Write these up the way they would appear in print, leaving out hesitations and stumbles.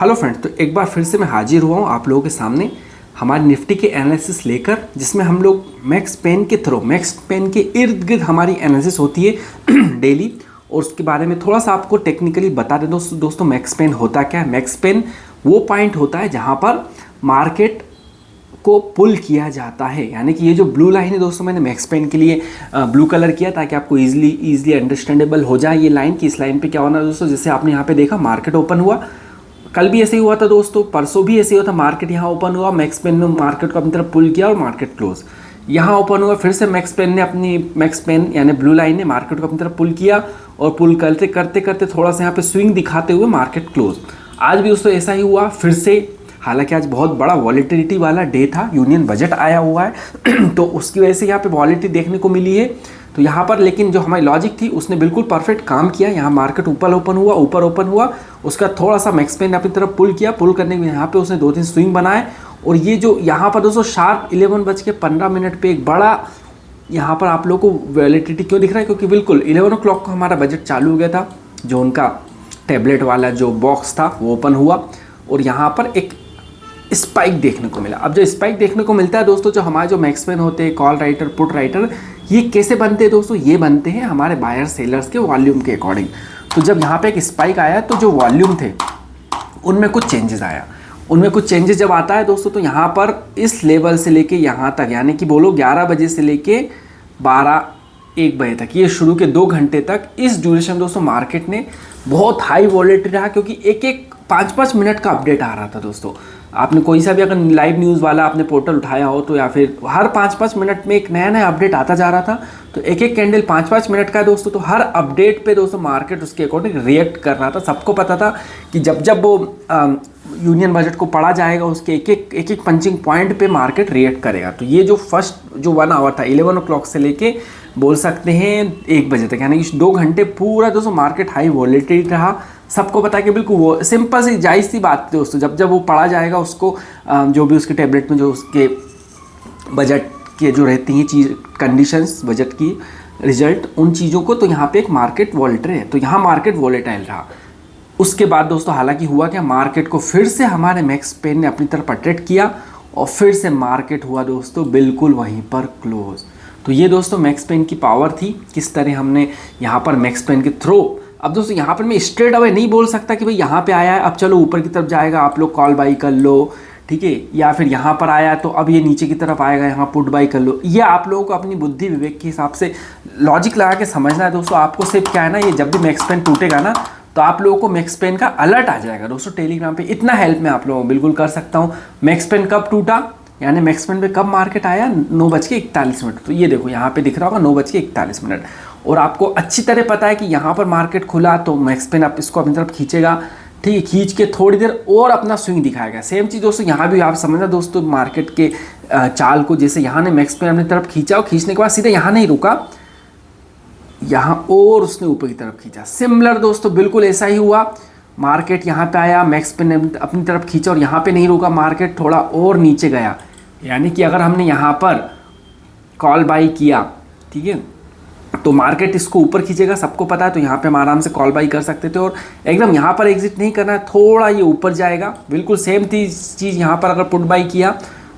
Hello friends, तो एक बार फिर से मैं हाजिर हुआ हूँ आप लोगों के सामने हमारी निफ्टी के एनालिसिस लेकर, जिसमें हम लोग मैक्स पेन के थ्रू मैक्स पेन के इर्द गिर्द हमारी एनालिसिस होती है डेली। और उसके बारे में थोड़ा सा आपको टेक्निकली बता दें दोस्तों मैक्स पेन होता क्या है। मैक्स पेन वो पॉइंट होता है जहाँ पर मार्केट को पुल किया जाता है, यानी कि ये जो ब्लू लाइन है दोस्तों, मैंने मैक्स पेन के लिए ब्लू कलर किया ताकि आपको इजीली अंडरस्टैंडेबल हो जाए ये लाइन कि इस लाइन पे क्या होना दोस्तों। जैसे आपने यहाँ पे देखा मार्केट ओपन हुआ, कल भी ऐसे ही हुआ था दोस्तों, परसों भी ऐसे ही हुआ था। मार्केट यहाँ ओपन हुआ, मैक्स पेन ने मार्केट को अपनी तरफ पुल किया और मार्केट क्लोज। यहाँ ओपन हुआ, फिर से मैक्स पेन यानी ब्लू लाइन ने मार्केट को अपनी तरफ पुल किया और पुल करते करते करते थोड़ा सा यहाँ पे स्विंग दिखाते हुए मार्केट क्लोज। आज भी दोस्तों ऐसा ही हुआ फिर से। हालांकि आज बहुत बड़ा वॉलेटिलिटी वाला डे था, यूनियन बजट आया हुआ है तो उसकी वजह से यहाँ पे वॉलेटिलिटी देखने को मिली है। तो यहाँ पर लेकिन जो हमारी लॉजिक थी उसने बिल्कुल परफेक्ट काम किया। यहाँ मार्केट ऊपर ओपन हुआ, उसका थोड़ा सा मैक्स पेन ने अपनी तरफ पुल किया। पुल करने के यहाँ पे उसने 2-3 स्विंग बनाए और ये जो यहाँ पर दोस्तों शार्प 11:15 पे एक बड़ा यहाँ पर आप लोगों को वॉलेटिलिटी क्यों दिख रहा है, क्योंकि बिल्कुल 11 o'clock को हमारा बजट चालू हो गया था। जो उनका टैबलेट वाला जो बॉक्स था वो ओपन हुआ और यहाँ पर एक स्पाइक देखने को मिला। अब जो स्पाइक देखने को मिलता है दोस्तों, जो हमारे जो मैक्स पेन होते हैं, कॉल राइटर, पुट राइटर, ये कैसे बनते हैं दोस्तों? ये बनते हैं हमारे बायर सेलर्स के वॉल्यूम के अकॉर्डिंग। तो जब यहाँ पे एक स्पाइक आया तो जो वॉल्यूम थे उनमें कुछ चेंजेस आया। उनमें कुछ चेंजेस जब आता है दोस्तों, तो यहाँ पर इस लेवल से लेके यहाँ तक, यानी कि बोलो 11 बजे से लेके 12-1 बजे तक, ये शुरू के 2 घंटे तक, इस ड्यूरेशन दोस्तों मार्केट ने बहुत हाई वॉलेटिलिटी रहा, क्योंकि एक 5-5 मिनट का अपडेट आ रहा था दोस्तों। आपने कोई सा भी अगर लाइव न्यूज़ वाला आपने पोर्टल उठाया हो तो या फिर हर 5-5 मिनट में एक नया अपडेट आता जा रहा था। तो एक कैंडल 5-5 मिनट का है दोस्तों, तो हर अपडेट पे दोस्तों मार्केट उसके अकॉर्डिंग रिएक्ट कर रहा था। सबको पता था कि जब वो यूनियन बजट को पढ़ा जाएगा उसके एक पंचिंग पॉइंट पे मार्केट रिएक्ट करेगा। तो ये जो फर्स्ट जो 1 आवर था 11 o'clock से लेके बोल सकते हैं 1 बजे तक, यानी कि 2 घंटे पूरा दोस्तों मार्केट हाई वॉलेटिलिटी रहा। सबको पता है कि बिल्कुल वो सिंपल सी जायज़ सी बात थी दोस्तों। जब वो पढ़ा जाएगा उसको, जो भी उसके टैबलेट में जो उसके बजट के जो रहती हैं चीज़, कंडीशंस बजट की, रिजल्ट, उन चीज़ों को, तो यहाँ पे एक मार्केट वॉलेटाइल है। तो यहाँ मार्केट वॉलेटाइल रहा। उसके बाद दोस्तों हालांकि हुआ क्या, मार्केट को फिर से हमारे मैक्स पेन ने अपनी तरफ अट्रैक्ट किया और फिर से मार्केट हुआ दोस्तों बिल्कुल वहीं पर क्लोज। तो ये दोस्तों मैक्स पेन की पावर थी, किस तरह हमने यहाँ पर मैक्स पेन के थ्रू। अब दोस्तों यहाँ पर मैं स्ट्रेट अवे नहीं बोल सकता कि भाई यहाँ पे आया है अब चलो ऊपर की तरफ जाएगा, आप लोग कॉल बाई कर लो, ठीक है, या फिर यहाँ पर आया तो अब ये नीचे की तरफ आएगा, यहाँ पुट बाई कर लो। ये आप लोगों को अपनी बुद्धि विवेक के हिसाब से लॉजिक लगा के समझना है दोस्तों। आपको सिर्फ क्या है ना, ये जब भी मैक्स पेन टूटेगा ना तो आप लोगों को मैक्स पेन का अलर्ट आ जाएगा दोस्तों टेलीग्राम पे। इतना हेल्प मैं आप लोगों को बिल्कुल कर सकता हूँ। मैक्स पेन कब टूटा, यानी मैक्स पेन पे कब मार्केट आया, 9:41। तो ये देखो यहाँ पे दिख रहा होगा 9:41, और आपको अच्छी तरह पता है कि यहाँ पर मार्केट खुला तो मैक्स पेन आप इसको अपनी तरफ खींचेगा, ठीक है, खींच के थोड़ी देर और अपना स्विंग दिखाएगा। सेम चीज़ दोस्तों यहाँ भी आप समझना दोस्तों मार्केट के चाल को। जैसे यहाँ ने मैक्स पेन अपनी तरफ खींचा और खींचने के बाद सीधे यहाँ नहीं रुका, यहाँ और उसने ऊपर की तरफ खींचा। सिमिलर दोस्तों बिल्कुल ऐसा ही हुआ। मार्केट यहाँ पे आया, मैक्स पेन ने अपनी तरफ खींचा और यहाँ पे नहीं रुका, मार्केट थोड़ा और नीचे गया। यानी कि अगर हमने यहाँ पर कॉल बाई किया, ठीक है, तो मार्केट इसको ऊपर खींचेगा, सबको पता है। तो यहाँ पे हम आराम से कॉल बाई कर सकते थे और एकदम यहाँ पर एग्जिट नहीं करना है, थोड़ा ये ऊपर जाएगा। बिल्कुल सेम चीज़ यहाँ पर अगर पुट बाई किया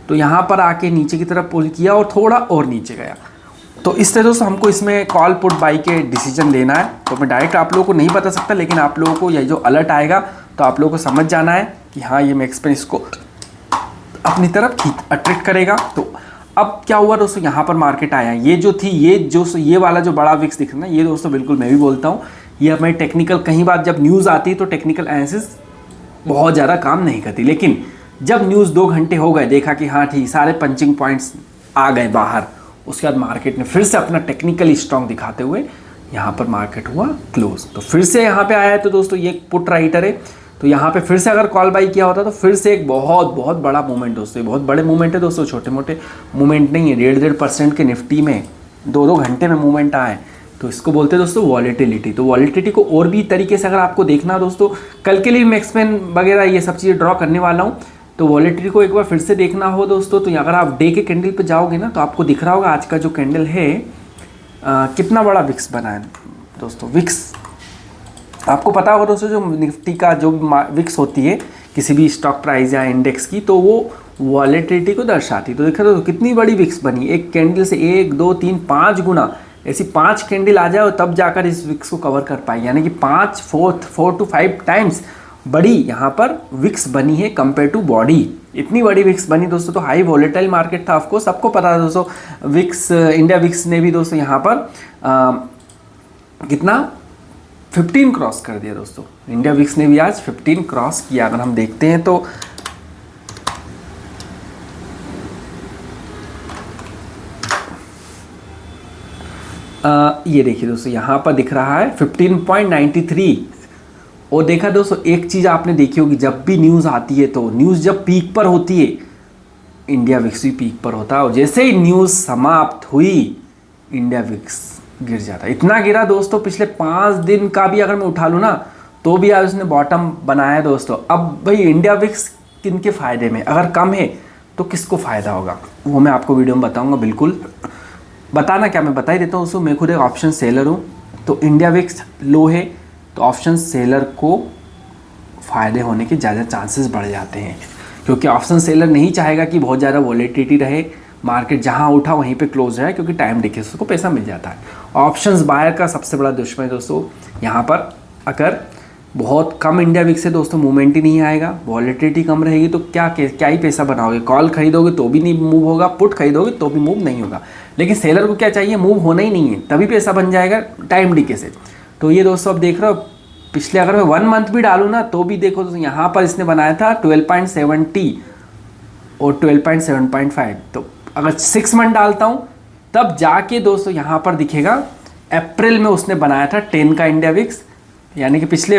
तो यहाँ पर आके नीचे की तरफ पुल किया और थोड़ा और नीचे गया। तो इस तरह दोस्तों हमको इसमें कॉल पुट बाई के डिसीजन लेना है। तो मैं डायरेक्ट आप लोगों को नहीं बता सकता, लेकिन आप लोगों को ये जो अलर्ट आएगा तो आप लोगों को समझ जाना है कि हाँ ये मैक्स पेन इसको अपनी तरफ अट्रैक्ट करेगा। तो अब क्या हुआ दोस्तों, यहाँ पर मार्केट आया, ये जो थी ये वाला जो बड़ा विक्स दिख रहा है ना, ये दोस्तों बिल्कुल मैं भी बोलता हूँ, ये हमारी टेक्निकल, कहीं बार जब न्यूज़ आती है तो टेक्निकल एनालिसिस बहुत ज़्यादा काम नहीं करती, लेकिन जब न्यूज़ 2 घंटे हो गए, देखा कि हाँ ठीक सारे पंचिंग पॉइंट्स आ गए बाहर, उसके बाद मार्केट ने फिर से अपना टेक्निकली स्ट्रॉन्ग दिखाते हुए यहाँ पर मार्केट हुआ क्लोज। तो फिर से यहाँ पे आया है, तो दोस्तों ये पुट राइटर है, तो यहाँ पे फिर से अगर कॉल बाई किया होता तो फिर से एक बहुत बड़ा मूवमेंट दोस्तों, बहुत बड़े मूवमेंट है दोस्तों, छोटे मोटे मूवमेंट नहीं है। 1.5% के निफ्टी में 2-2 घंटे में मूवमेंट आए, तो इसको बोलते हैं दोस्तों वॉलेटिलिटी। तो वॉलेटिलिटी को और भी तरीके से अगर आपको देखना दोस्तों, कल के लिए मैक्स पेन वगैरह ये सब चीज़ें ड्रॉ करने वाला हूँ, तो वॉलेटिलिटी को एक बार फिर से देखना हो दोस्तों, तो अगर आप डे के कैंडल पर जाओगे ना तो आपको दिख रहा होगा आज का जो कैंडल है कितना बड़ा विक्स बना है दोस्तों। विक्स आपको पता होगा दोस्तों, जो निफ्टी का जो विक्स होती है किसी भी स्टॉक प्राइस या इंडेक्स की, तो वो वॉलेटिलिटी को दर्शाती। तो देखा तो कितनी बड़ी विक्स बनी, एक कैंडल से 1 2 3 5 गुना, ऐसी 5 कैंडल आ जाए और तब जाकर इस विक्स को कवर कर पाई, यानी कि 4 to 5 टाइम्स बड़ी यहाँ पर विक्स बनी है कंपेयर टू बॉडी। इतनी बड़ी विक्स बनी दोस्तों, तो हाई वॉलेटाइल मार्केट था, ऑफकोर्स सबको पता था दोस्तों। विक्स, इंडिया विक्स ने भी दोस्तों यहाँ पर कितना 15 क्रॉस कर दिया दोस्तों। इंडिया विक्स ने भी आज 15 क्रॉस किया। अगर हम देखते हैं तो ये देखिए दोस्तों, यहाँ पर दिख रहा है 15.93। और देखा दोस्तों, एक चीज़ आपने देखी होगी, जब भी न्यूज़ आती है तो न्यूज़ जब पीक पर होती है, इंडिया विक्स भी पीक पर होता है, और जैसे ही न्यूज़ समाप्त हुई इंडिया विक्स गिर जाता है। इतना गिरा दोस्तों, पिछले 5 दिन का भी अगर मैं उठा लूँ ना, तो भी आज उसने बॉटम बनाया दोस्तों। अब भाई इंडिया विक्स किन के फ़ायदे में, अगर कम है तो किसको फ़ायदा होगा, वो मैं आपको वीडियो में बताऊँगा। बिल्कुल बताना क्या, मैं बता ही देता हूँ दोस्तों। मैं खुद एक ऑप्शन सेलर हूँ, तो इंडिया विक्स लो है तो ऑप्शन सेलर को फ़ायदे होने के ज़्यादा चांसेस बढ़ जाते हैं, क्योंकि ऑप्शन सेलर नहीं चाहेगा कि बहुत ज़्यादा वॉलेटिलिटी रहे, मार्केट जहाँ उठा वहीं पे क्लोज रहे, क्योंकि टाइम देखिए उसको पैसा मिल जाता है। ऑप्शंस बायर का सबसे बड़ा दुश्मन है दोस्तों। यहाँ पर अगर बहुत कम इंडिया विक्स है दोस्तों, मूवमेंट ही नहीं आएगा, वॉलेटिलिटी कम रहेगी, तो क्या ही पैसा बनाओगे। कॉल खरीदोगे तो भी नहीं मूव होगा, पुट खरीदोगे तो भी मूव नहीं होगा। लेकिन सेलर को क्या चाहिए, मूव होना ही नहीं है, तभी पैसा बन जाएगा टाइम डीके से। तो ये दोस्तों अब देख रहे हो, पिछले अगर मैं 1 मंथ भी डालूँ ना, तो भी देखो तो यहाँ पर इसने बनाया था 12.70 और 12.7.5। तो अगर 6 मंथ डालता हूँ तब जाके दोस्तों यहाँ पर दिखेगा, अप्रैल में उसने बनाया था 10 का इंडिया विक्स, यानी कि पिछले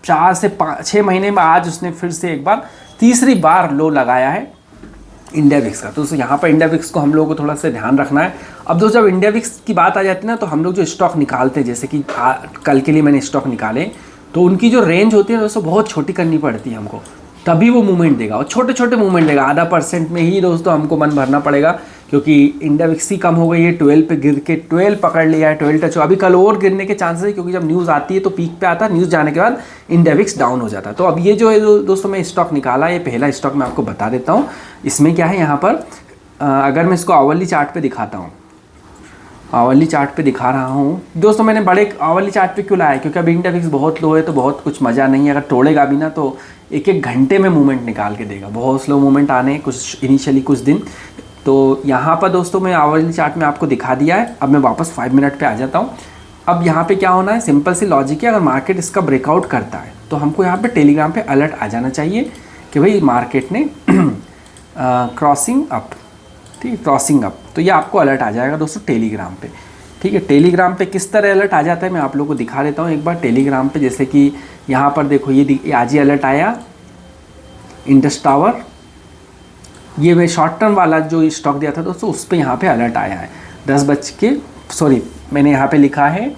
4 से 6 महीने में आज उसने फिर से एक बार तीसरी बार लो लगाया है इंडिया विक्स का। तो दोस्तों यहाँ पर इंडिया विक्स को हम लोगों को थोड़ा सा ध्यान रखना है। अब दोस्तों जब इंडिया विक्स की बात आ जाती है ना, तो हम लोग जो स्टॉक निकालते हैं, जैसे कि कल के लिए मैंने स्टॉक निकाले, तो उनकी जो रेंज होती है दोस्तों बहुत छोटी करनी पड़ती है हमको, तभी वो मूवमेंट देगा, और छोटे छोटे मूवमेंट देगा। 0.5% में ही दोस्तों हमको मन भरना पड़ेगा, क्योंकि इंडिया विक्स ही कम हो गई है, 12 पे गिर के 12 पकड़ लिया है, 12 टच। अभी कल और गिरने के चांसेस है, क्योंकि जब न्यूज़ आती है तो पीक पे आता है, न्यूज़ जाने के बाद इंडिया विक्स डाउन हो जाता है। तो अब ये जो है दोस्तों मैं स्टॉक निकाला, ये पहला स्टॉक मैं आपको बता देता हूँ। इसमें क्या है, यहाँ पर अगर मैं इसको आवरली चार्ट पे दिखाता हूँ, आवरली चार्ट पे दिखा रहा हूँ दोस्तों। मैंने बड़े आवरली चार्ट पे क्यों लाया, क्योंकि अब इंडिया विक्स बहुत लो है, तो बहुत कुछ मज़ा नहीं है। अगर तोड़ेगा भी ना तो 1-1 घंटे में मूवमेंट निकाल के देगा, बहुत स्लो मूवमेंट आने कुछ इनिशियली कुछ दिन। तो यहाँ पर दोस्तों मैं आवरली चार्ट में आपको दिखा दिया है। अब मैं वापस 5 मिनट पे आ जाता हूँ। अब यहाँ पे क्या होना है, सिंपल सी लॉजिक है, अगर मार्केट इसका ब्रेकआउट करता है तो हमको यहाँ पे टेलीग्राम पे अलर्ट आ जाना चाहिए कि भाई मार्केट ने क्रॉसिंग अप, ठीक है, क्रॉसिंग अप। तो ये आपको अलर्ट आ जाएगा दोस्तों टेलीग्राम पे, ठीक है। टेलीग्राम पे किस तरह अलर्ट आ जाता है मैं आप लोगों को दिखा देता हूँ एक बार टेलीग्राम पे। जैसे कि यहाँ पर देखो, ये आज ही अलर्ट आया इंडस टावर, ये मैं शॉर्ट टर्म वाला जो स्टॉक दिया था दोस्तों, उस पर यहाँ पे अलर्ट आया है 10 मैंने यहाँ पे लिखा है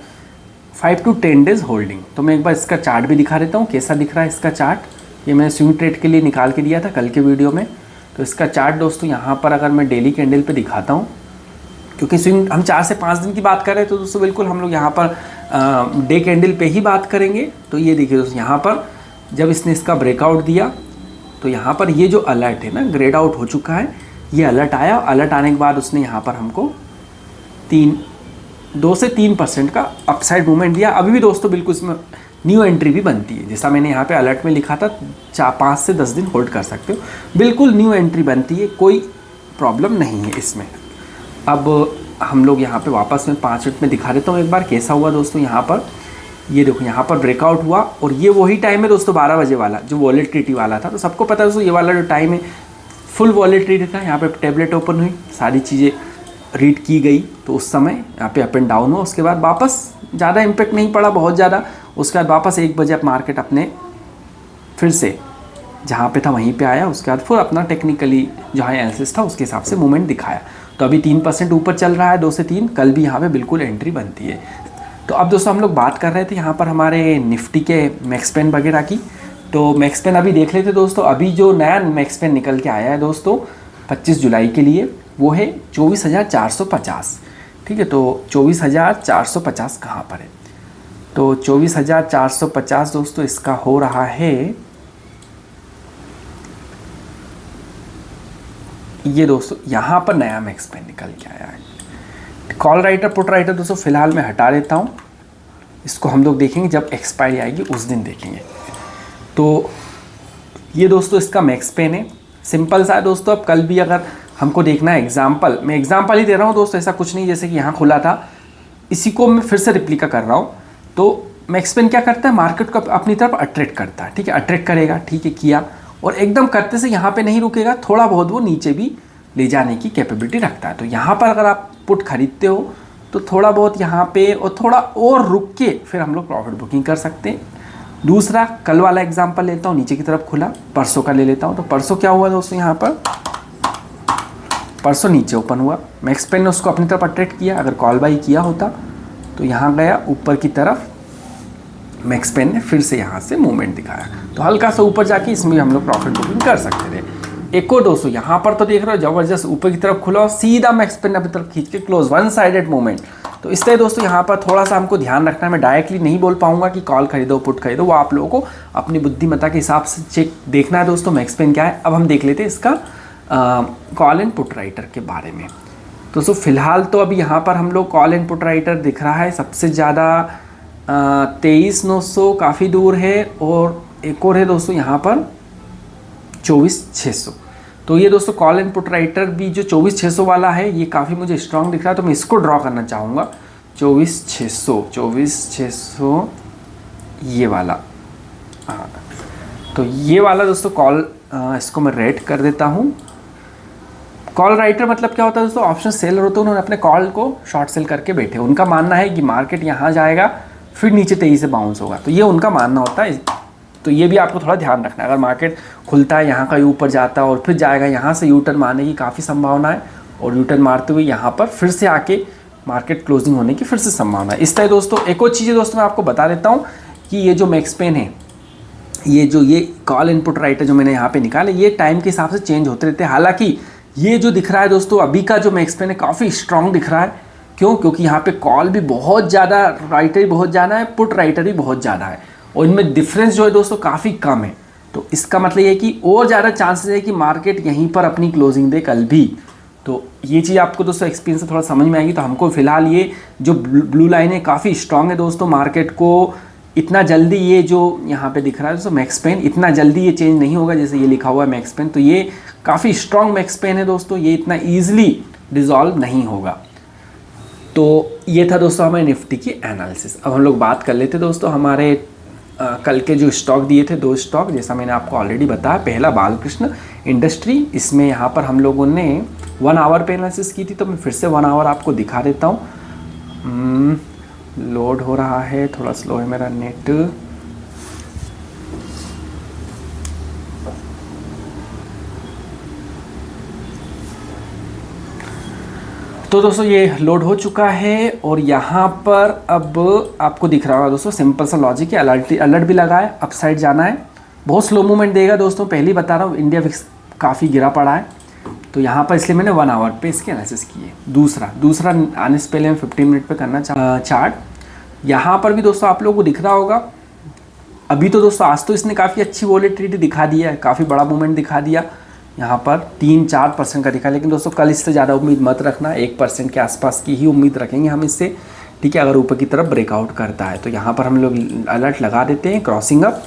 5 to 10 डेज होल्डिंग। तो मैं एक बार इसका चार्ट भी दिखा देता हूँ कैसा दिख रहा है इसका चार्ट। ये मैंने स्विंग ट्रेड के लिए निकाल के दिया था कल के वीडियो में। तो इसका चार्ट दोस्तों यहाँ पर अगर मैं डेली कैंडल पे दिखाता हूँ, क्योंकि स्विंग हम 4 से 5 दिन की बात कर रहे हैं, तो दोस्तों बिल्कुल हम लोग यहाँ पर डे कैंडल पे ही बात करेंगे। तो ये देखिए दोस्तों, यहाँ पर जब इसने इसका ब्रेकआउट दिया तो यहाँ पर ये जो अलर्ट है ना, ग्रेड आउट हो चुका है, ये अलर्ट आया। अलर्ट आने के बाद उसने यहाँ पर हमको 2 से 3% का अपसाइड मूवमेंट दिया। अभी भी दोस्तों बिल्कुल इसमें न्यू एंट्री भी बनती है, जैसा मैंने यहाँ पे अलर्ट में लिखा था 5 से 10 दिन होल्ड कर सकते हो, बिल्कुल न्यू एंट्री बनती है, कोई प्रॉब्लम नहीं है इसमें। अब हम लोग यहाँ पे वापस में 5 मिनट में दिखा देता हूँ एक बार कैसा हुआ दोस्तों। यहाँ पर ये देखो, यहाँ पर ब्रेकआउट हुआ, और ये वही टाइम है दोस्तों 12 बजे वाला जो वॉलेटिलिटी वाला था। तो सबको पता है दोस्तों ये वाला जो टाइम है फुल वॉलेटिलिटी था। यहाँ पे टैबलेट ओपन हुई, सारी चीज़ें रीड की गई, तो उस समय यहाँ पे अप एंड डाउन हुआ। उसके बाद वापस ज़्यादा इम्पैक्ट नहीं पड़ा बहुत ज़्यादा। उसके बाद वापस 1 बजे मार्केट अपने फिर से जहाँ पे था वहीं पे आया। उसके बाद फिर अपना टेक्निकली जहाँ एनालिसिस था उसके हिसाब से मूवमेंट दिखाया। तो अभी 3% ऊपर चल रहा है, 2 से 3। कल भी यहाँ पे बिल्कुल एंट्री बनती है। तो अब दोस्तों हम लोग बात कर रहे थे यहाँ पर हमारे निफ्टी के मैक्स पेन वगैरह की। तो मैक्स पेन अभी देख लेते दोस्तों। अभी जो नया मैक्स पेन निकल के आया है दोस्तों 25 जुलाई के लिए, वो है 24,450, ठीक है। तो 24,450 कहाँ पर है, तो 24,450 दोस्तों इसका हो रहा है ये दोस्तों यहाँ पर नया मैक्स पेन निकल के आया है। कॉल राइटर पुट राइटर दोस्तों फ़िलहाल मैं हटा देता हूँ, इसको हम लोग देखेंगे जब एक्सपायरी आएगी उस दिन देखेंगे। तो ये दोस्तों इसका मैक्स पेन है, सिंपल सा है दोस्तों। अब कल भी अगर हमको देखना है एग्जाम्पल, मैं एग्जाम्पल ही दे रहा हूँ दोस्तों, ऐसा कुछ नहीं जैसे कि यहाँ खुला था, इसी को मैं फिर से रिप्लिका कर रहा हूँ। तो मैक्स पेन क्या करता है, मार्केट को अपनी तरफ अट्रैक्ट करता है, ठीक है, अट्रैक्ट करेगा, ठीक है, किया, और एकदम करते से यहाँ पे नहीं रुकेगा, थोड़ा बहुत वो नीचे भी ले जाने की कैपेबिलिटी रखता है। तो यहाँ पर अगर आप पुट खरीदते हो तो थोड़ा बहुत यहाँ पे और थोड़ा और रुक के फिर हम लोग प्रॉफिट बुकिंग कर सकते हैं। दूसरा कल वाला एग्जांपल लेता हूँ, नीचे की तरफ खुला, परसों का ले लेता हूँ। तो परसों क्या हुआ दोस्तों, यहाँ पर परसों नीचे ओपन हुआ, मैक्स पेन ने उसको अपनी तरफ अट्रैक्ट किया। अगर कॉल बाई किया होता तो यहाँ गया ऊपर की तरफ, मैक्स पेन ने फिर से यहाँ से मूवमेंट दिखाया, तो हल्का सा ऊपर जाके इसमें हम लोग प्रॉफिट बुकिंग कर सकते थे। एक और दोस्तों यहाँ पर तो देख रहे हो जबरदस्त ऊपर की तरफ खुला और सीधा मैक्स पेन अपनी तरफ खींच के क्लोज, वन साइडेड मूवमेंट। तो इस तरह दोस्तों यहाँ पर थोड़ा सा हमको ध्यान रखना है। मैं डायरेक्टली नहीं बोल पाऊंगा कि कॉल खरीदो पुट खरीदो, वो आप लोगों को अपनी बुद्धिमत्ता के हिसाब से चेक देखना है दोस्तों मैक्स पेन क्या है। अब हम देख लेते हैं इसका कॉल एंड पुट राइटर के बारे में। दोस्तों फिलहाल तो अभी यहाँ पर हम लोग कॉल एंड पुट राइटर दिख रहा है सबसे ज़्यादा 23,900 काफ़ी दूर है, और एक और है दोस्तों यहाँ पर 24,600। तो ये दोस्तों कॉल एंड पुट राइटर भी जो 24,600 वाला है ये काफ़ी मुझे स्ट्रांग दिख रहा है, तो मैं इसको ड्रॉ करना चाहूँगा 24,600 ये वाला। हाँ, तो ये वाला दोस्तों कॉल, इसको मैं रेड कर देता हूँ। कॉल राइटर मतलब क्या होता है दोस्तों, ऑप्शन सेलर होते हैं, उन्होंने अपने कॉल को शॉर्ट सेल करके बैठे, उनका मानना है कि मार्केट यहाँ जाएगा फिर नीचे 23 से बाउंस होगा, तो ये उनका मानना होता है। तो ये भी आपको थोड़ा ध्यान रखना है, अगर मार्केट खुलता है यहाँ का ऊपर जाता है और फिर जाएगा, यहाँ से यू टर्न मारने की काफ़ी संभावना है, और यू टर्न मारते हुए यहाँ पर फिर से आके मार्केट क्लोजिंग होने की फिर से संभावना है। इस तरह दोस्तों एक और चीज़ दोस्तों मैं आपको बता देता हूँ कि ये जो मैक्स पेन है, ये कॉल इनपुट राइटर जो मैंने यहाँ पे निकाले, ये टाइम के हिसाब से चेंज होते रहते हैं। हालांकि ये जो दिख रहा है दोस्तों अभी का जो मैक्स पेन है काफ़ी स्ट्रॉन्ग दिख रहा है, क्यों, क्योंकि यहाँ पे कॉल भी बहुत ज़्यादा, राइटर भी बहुत ज़्यादा है, पुट राइटर भी बहुत ज़्यादा है, और इनमें डिफरेंस जो है दोस्तों काफ़ी कम है। तो इसका मतलब ये है कि और ज़्यादा चांसेस है कि मार्केट यहीं पर अपनी क्लोजिंग दे कल भी। तो ये चीज़ आपको दोस्तों एक्सपीरियंस से थोड़ा समझ में आएगी। तो हमको फिलहाल ये जो ब्लू लाइन है काफ़ी स्ट्रॉन्ग है दोस्तों, मार्केट को इतना जल्दी ये जो यहाँ पे दिख रहा है दोस्तों मैक्स पेन, इतना जल्दी ये चेंज नहीं होगा जैसे ये लिखा हुआ है मैक्स पेन। तो ये काफ़ी स्ट्रॉन्ग मैक्स पेन है दोस्तों, ये इतना ईजिली डिज़ोल्व नहीं होगा। तो ये था दोस्तों हमारे निफ्टी की एनालिसिस। अब हम लोग बात कर लेते दोस्तों हमारे कल के जो स्टॉक दिए थे, 2 स्टॉक, जैसा मैंने आपको ऑलरेडी बताया। पहला बालकृष्ण इंडस्ट्री, इसमें यहाँ पर हम लोगों ने 1 आवर पे एनालिसिस की थी, तो मैं फिर से 1 आवर आपको दिखा देता हूँ। लोड हो रहा है, थोड़ा स्लो है मेरा नेट। तो दोस्तों ये लोड हो चुका है, और यहाँ पर अब आपको दिख रहा होगा दोस्तों सिंपल सा लॉजिक है, अलर्ट भी लगा है, अपसाइड जाना है, बहुत स्लो मूवमेंट देगा दोस्तों, पहले ही बता रहा हूँ। इंडिया विक्स काफ़ी गिरा पड़ा है, तो यहाँ पर इसलिए मैंने 1 आवर पे इसकी एनालिसिस की है। दूसरा आने से पहले मैं 15 मिनट पे करना चार्ट। यहाँ पर भी दोस्तों आप लोगों को दिख रहा होगा, अभी तो दोस्तों आज तो इसने काफ़ी अच्छी वॉलेटिलिटी दिखा दिया है, काफ़ी बड़ा मूवमेंट दिखा दिया, यहाँ पर 3-4% का दिखा। लेकिन दोस्तों कल इससे ज़्यादा उम्मीद मत रखना, 1% के आसपास की ही उम्मीद रखेंगे हम इससे, ठीक है। अगर ऊपर की तरफ ब्रेकआउट करता है तो यहाँ पर हम लोग अलर्ट लगा देते हैं, क्रॉसिंग अप,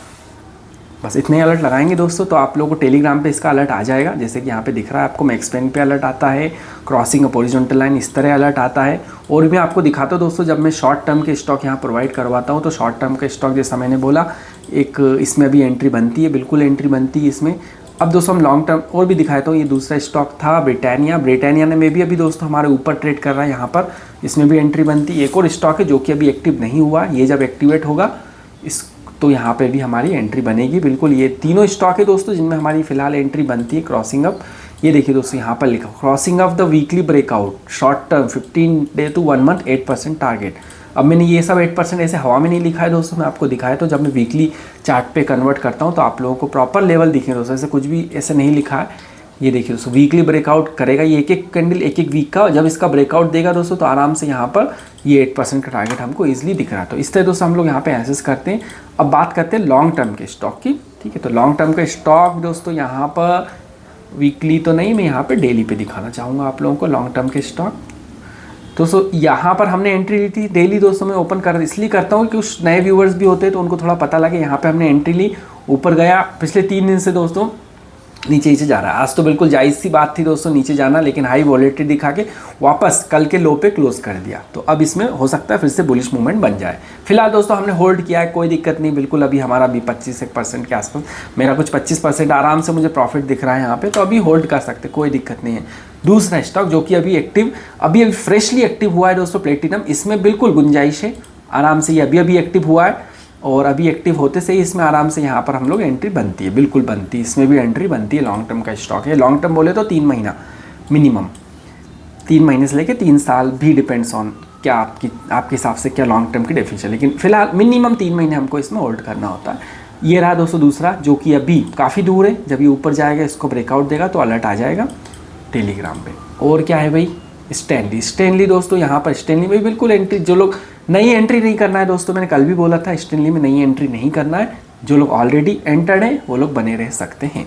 बस इतने अलर्ट लगाएंगे दोस्तों। तो आप लोगों को टेलीग्राम पे इसका अलर्ट आ जाएगा, जैसे कि यहाँ पे दिख रहा है आपको, मैक्स पेन पे अलर्ट आता है, क्रॉसिंग अप हॉरिजॉन्टल लाइन इस तरह अलर्ट आता है। और भी आपको दिखाता हूँ दोस्तों, जब मैं शॉर्ट टर्म के स्टॉक यहाँ प्रोवाइड करवाता हूँ, तो शॉर्ट टर्म के स्टॉक जैसा मैंने बोला, एक इसमें अभी एंट्री बनती है, बिल्कुल एंट्री बनती है इसमें। अब दोस्तों हम लॉन्ग टर्म और भी दिखाता हूँ। ये दूसरा स्टॉक था ब्रिटानिया ने में भी अभी दोस्तों हमारे ऊपर ट्रेड कर रहा है, यहाँ पर इसमें भी एंट्री बनती है। एक और स्टॉक है जो कि अभी एक्टिव नहीं हुआ, ये जब एक्टिवेट होगा इस तो यहाँ पे भी हमारी एंट्री बनेगी। बिल्कुल ये तीनों स्टॉक है दोस्तों जिनमें हमारी फिलहाल एंट्री बनती है। क्रॉसिंग अप, ये देखिए दोस्तों यहाँ पर लिखा, crossing of the weekly breakout, short term 15 day to 1 month 8% target. अब मैंने ये सब 8% ऐसे हवा में नहीं लिखा है दोस्तों, मैं आपको दिखाया। तो जब मैं वीकली चार्ट पे कन्वर्ट करता हूँ तो आप लोगों को प्रॉपर लेवल दिखे दोस्तों, ऐसे कुछ भी ऐसे नहीं लिखा है। ये देखिए दोस्तों वीकली ब्रेकआउट करेगा, ये एक कैंडल एक वीक का, जब इसका ब्रेकआउट देगा दोस्तों तो आराम से यहाँ पर ये 8% का टारगेट हमको इजीली दिख रहा है। तो इस तरह दोस्तों हम लोग यहाँ पे एनालिसिस करते हैं। अब बात करते हैं लॉन्ग टर्म के स्टॉक की, ठीक है। तो लॉन्ग टर्म के स्टॉक दोस्तों यहाँ पर वीकली तो नहीं, मैं यहाँ पे डेली पे दिखाना चाहूँगा आप लोगों को लॉन्ग टर्म के स्टॉक। दोस्तों यहाँ पर हमने एंट्री ली थी डेली। दोस्तों मैं ओपन कर इसलिए करता हूँ कि कुछ नए व्यूवर्स भी होते हैं तो उनको थोड़ा पता लगे। यहाँ पे हमने एंट्री ली, ऊपर गया, पिछले 3 दिन से दोस्तों नीचे नीचे जा रहा है। आज तो बिल्कुल जायज़ सी बात थी दोस्तों नीचे जाना, लेकिन हाई वॉलेटिलिटी दिखा के वापस कल के लो पे क्लोज कर दिया। तो अब इसमें हो सकता है फिर से बुलिश मूवमेंट बन जाए। फिलहाल दोस्तों हमने होल्ड किया है, कोई दिक्कत नहीं बिल्कुल। अभी हमारा भी 25% के आसपास, मेरा कुछ 25% आराम से मुझे प्रॉफिट दिख रहा है यहाँ पे, तो अभी होल्ड कर सकते, कोई दिक्कत नहीं है। दूसरा स्टॉक जो कि अभी एक्टिव, अभी फ्रेशली एक्टिव हुआ है दोस्तों, प्लेटिनम। इसमें बिल्कुल गुंजाइश है, आराम से ये अभी एक्टिव हुआ है और अभी एक्टिव होते से ही इसमें आराम से यहाँ पर हम लोग एंट्री बनती है, बिल्कुल बनती है। इसमें भी एंट्री बनती है, लॉन्ग टर्म का स्टॉक है। लॉन्ग टर्म बोले तो 3 महीना मिनिमम, 3 महीने से लेके 3 साल भी, डिपेंड्स ऑन क्या आपके हिसाब से क्या लॉन्ग टर्म की डेफिनेशन, लेकिन फिलहाल मिनिमम 3 महीने हमको इसमें होल्ड करना होता है। ये रहा दोस्तों दूसरा, जो कि अभी काफ़ी दूर है। जब ये ऊपर जाएगा, इसको ब्रेकआउट देगा तो अलर्ट आ जाएगा टेलीग्राम पे। और क्या है भाई, स्टैनली दोस्तों, यहाँ पर स्टैनली में बिल्कुल एंट्री, जो लोग नई एंट्री नहीं करना है दोस्तों, मैंने कल भी बोला था स्टैनली में नई एंट्री नहीं करना है। जो लोग ऑलरेडी एंटर्ड हैं वो लोग बने रह सकते हैं।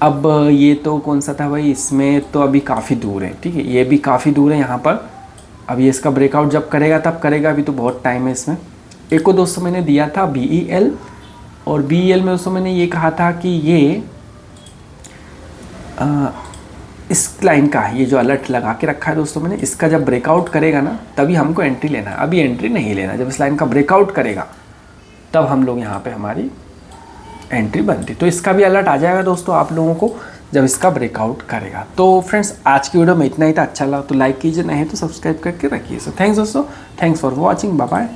अब ये तो कौन सा था भाई, इसमें तो अभी काफ़ी दूर है, ठीक है, ये भी काफ़ी दूर है यहाँ पर। अब ये इसका ब्रेकआउट जब करेगा तब करेगा, अभी तो बहुत टाइम है इसमें। एक को दोस्तों मैंने दिया था BEL, और BEL में दोस्तों मैंने ये कहा था कि ये इस लाइन का, ये जो अलर्ट लगा के रखा है दोस्तों मैंने, इसका जब ब्रेकआउट करेगा ना तभी हमको एंट्री लेना है। अभी एंट्री नहीं लेना, जब इस लाइन का ब्रेकआउट करेगा तब हम लोग यहाँ पे हमारी एंट्री बनती। तो इसका भी अलर्ट आ जाएगा दोस्तों आप लोगों को जब इसका ब्रेकआउट करेगा। तो फ्रेंड्स आज की वीडियो में इतना ही था। अच्छा लगा तो लाइक कीजिए, नहीं तो सब्सक्राइब करके रखिए। सो थैंक्स दोस्तों, thanks for watching, bye bye.